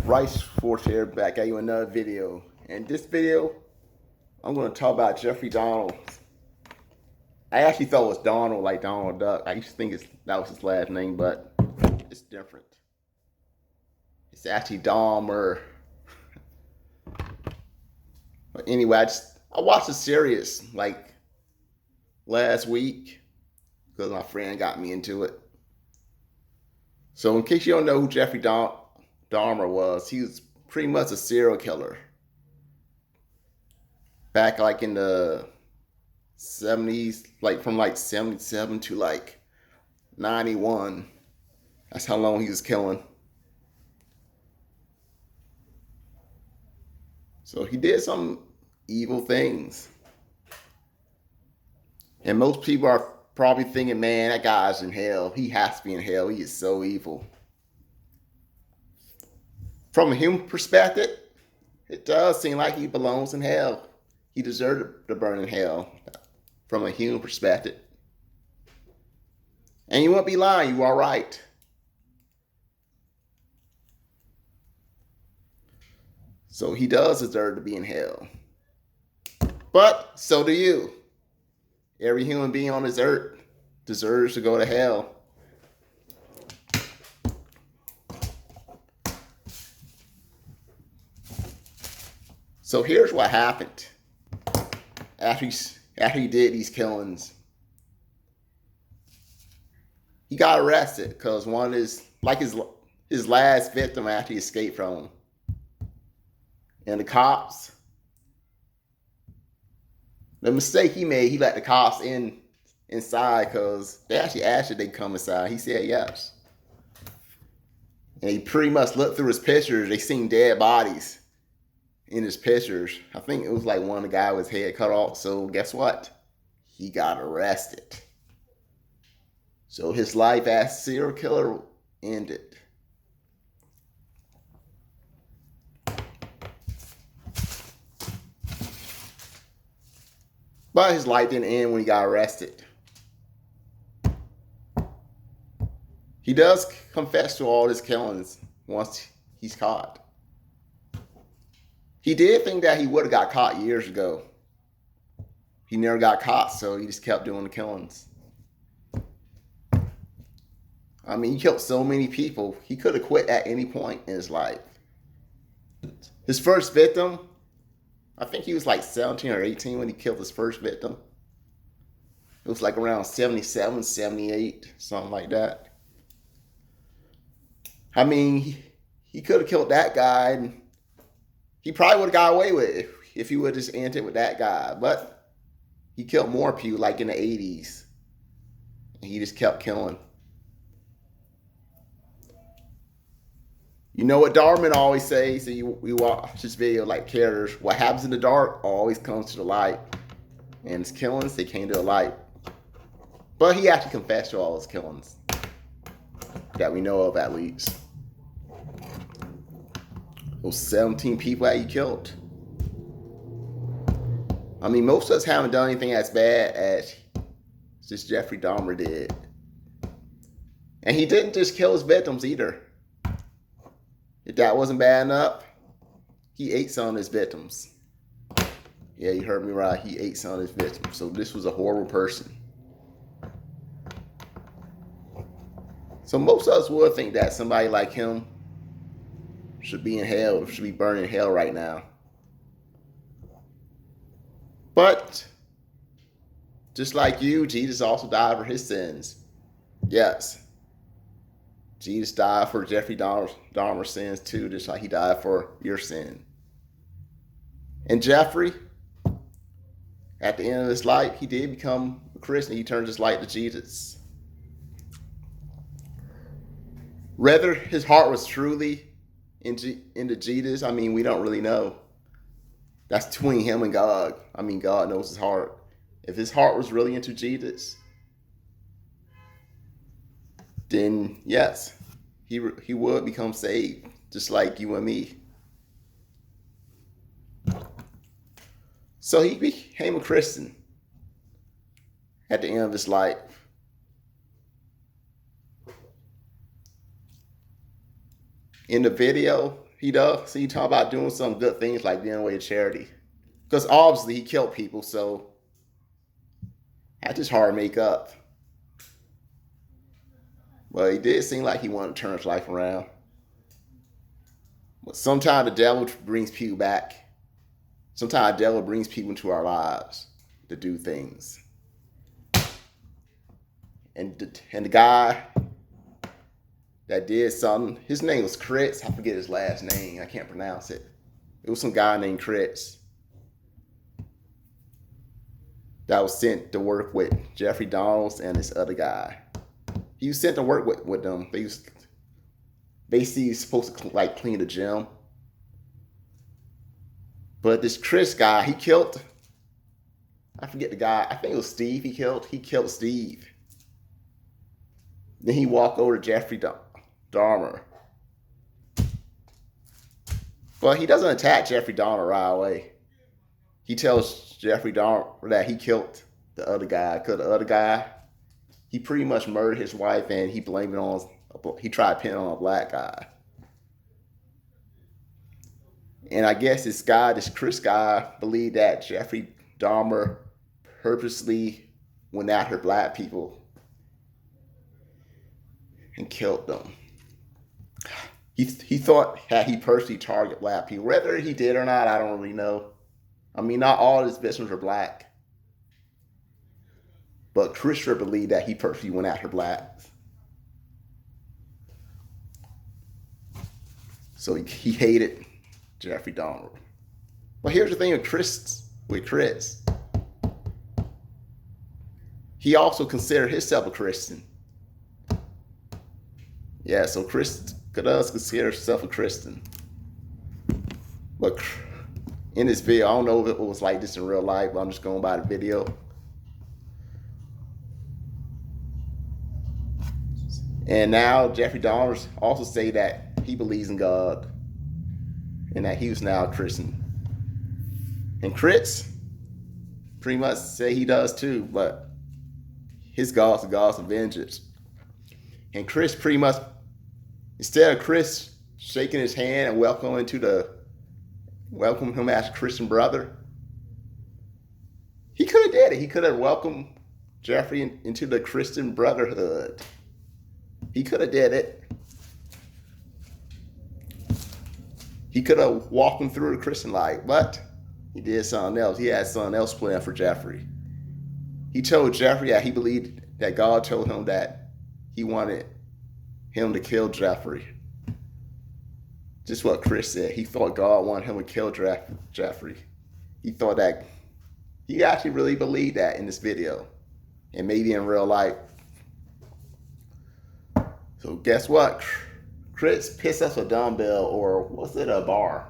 Rice Force here, back at you another video. In this video, I'm going to talk about Jeffrey Dahmer. I actually thought it was Donald, like Donald Duck. I used to think that was his last name, but it's different. It's actually Dahmer. But anyway, I watched the series like last week because my friend got me into it. So in case you don't know who Jeffrey Dahmer was, he was pretty much a serial killer. Back like in the 70s, like from like 77 to like 91. That's how long he was killing. So he did some evil things. And most people are probably thinking, man, that guy's in hell. He has to be in hell. He is so evil. From a human perspective, it does seem like he belongs in hell. He deserved to burn in hell from a human perspective. And you won't be lying, you are right. So he does deserve to be in hell. But so do you. Every human being on this earth deserves to go to hell. So here's what happened after he did these killings. He got arrested because one is like his last victim after he escaped from him. And the cops, the mistake he made, he let the cops inside because they actually asked if they'd come inside. He said yes. And he pretty much looked through his pictures. They seen dead bodies in his pictures. I think it was like one of the guy with his head cut off. So guess what? He got arrested. So his life as a serial killer ended. But his life didn't end when he got arrested. He does confess to all his killings once he's caught. He did think that he would have got caught years ago. He never got caught, so he just kept doing the killings. I mean, he killed so many people. He could have quit at any point in his life. His first victim, I think he was like 17 or 18 when he killed his first victim. It was like around 77, 78, something like that. I mean, he could have killed that guy, and he probably would have got away with it if he would have just ended with that guy. But he killed more people like in the 80s. And he just kept killing. You know what Darwin always says? So we watch this video like characters. What happens in the dark always comes to the light. And his killings, they came to the light. But he actually confessed to all his killings. That we know of at least. Those 17 people that he killed. I mean, most of us haven't done anything as bad as just Jeffrey Dahmer did. And he didn't just kill his victims either. If that wasn't bad enough, he ate some of his victims. Yeah, you heard me right. He ate some of his victims. So this was a horrible person. So most of us would think that somebody like him should be in hell, should be burning in hell right now. But just like you, Jesus also died for his sins. Yes. Jesus died for Jeffrey Dahmer's sins too, just like he died for your sin. And Jeffrey, at the end of his life, he did become a Christian. He turned his life to Jesus. Whether his heart was truly into Jesus, I mean, we don't really know. That's between him and God. I mean, God knows his heart. If his heart was really into Jesus, then yes, he would become saved, just like you and me. So he became a Christian at the end of his life. In the video, he does. So you talk about doing some good things like giving away to charity. Because obviously he killed people, so that's just hard to make up. But he did seem like he wanted to turn his life around. But sometimes the devil brings people back. Sometimes the devil brings people into our lives to do things. And the guy that did something, his name was Chris. I forget his last name. I can't pronounce it. It was some guy named Chris that was sent to work with Jeffrey Dahmer and this other guy. He was sent to work with them. They was basically supposed to like clean the gym. But this Chris guy, he killed, I forget the guy, I think it was Steve he killed Steve. Then he walked over to Jeffrey Dahmer. But he doesn't attack Jeffrey Dahmer right away. He tells Jeffrey Dahmer that he killed the other guy. Because the other guy, he pretty much murdered his wife and he blamed it on, he tried to pin it on a black guy. And I guess this Chris guy, believed that Jeffrey Dahmer purposely went after black people and killed them. He thought that he personally targeted black people. Whether he did or not, I don't really know. I mean, not all his victims were black. But Christopher believed that he personally went after blacks. So he hated Jeffrey Dahmer. But here's the thing with Chris. He also considered himself a Christian. Yeah, so Chris does consider himself a Christian. But in this video, I don't know if it was like this in real life, but I'm just going by the video. And now Jeffrey Dahmer also say that he believes in God and that he was now a Christian. And Chris pretty much say he does too, but his God's the God's of vengeance. And Chris pretty much, instead of Chris shaking his hand and welcoming him as a Christian brother, he could have did it. He could have welcomed Jeffrey into the Christian brotherhood. He could have did it. He could have walked him through the Christian life, but he did something else. He had something else planned for Jeffrey. He told Jeffrey that he believed that God told him that he wanted him to kill Jeffrey. Just what Chris said. He thought God wanted him to kill Jeffrey. He thought that, he actually really believed that in this video. And maybe in real life. So guess what? Chris picks up a dumbbell, or was it a bar?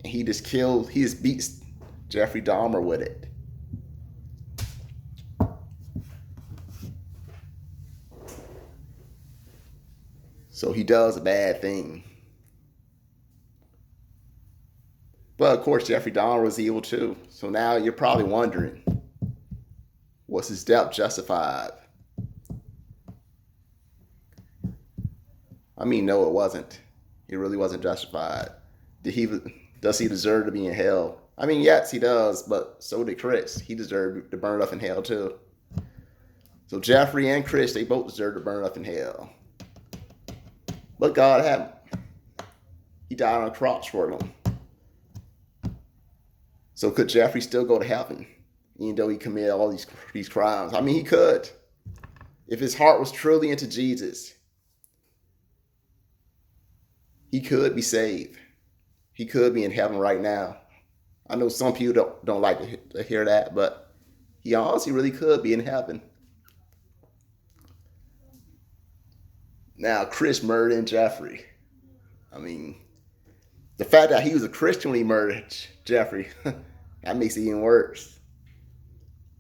And he just beats Jeffrey Dahmer with it. So he does a bad thing. But of course, Jeffrey Dahmer was evil too. So now you're probably wondering, was his death justified? I mean, no, it wasn't. It really wasn't justified. Does he deserve to be in hell? I mean, yes, he does, but so did Chris. He deserved to burn up in hell too. So Jeffrey and Chris, they both deserve to burn up in hell. But God had him. He died on a cross for them. So could Jeffrey still go to heaven, even though he committed all these crimes? I mean, he could. If his heart was truly into Jesus, he could be saved. He could be in heaven right now. I know some people don't like to hear that, but he honestly really could be in heaven. Now, Chris murdered Jeffrey. I mean, the fact that he was a Christian when he murdered Jeffrey, that makes it even worse.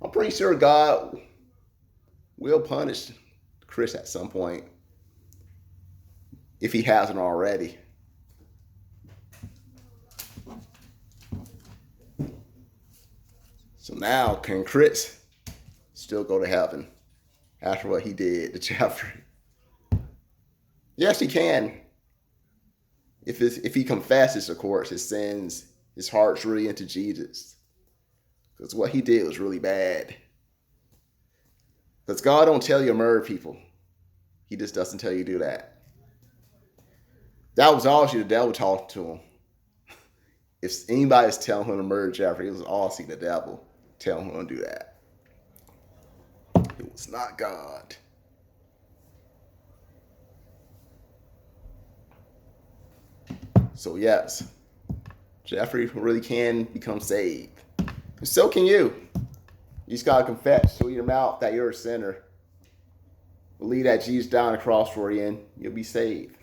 I'm pretty sure God will punish Chris at some point, if he hasn't already. So now, can Chris still go to heaven after what he did to Jeffrey? Yes, he can. If he confesses, of course, his sins, his heart's really into Jesus. Because what he did was really bad. Because God don't tell you to murder people. He just doesn't tell you to do that. That was obviously the devil talking to him. If anybody's telling him to murder Jeffrey, it was obviously the devil telling him to do that. It was not God. So yes, Jeffrey really can become saved. And so can you. You just gotta confess with your mouth that you're a sinner. Believe that Jesus died on the cross for you and you'll be saved.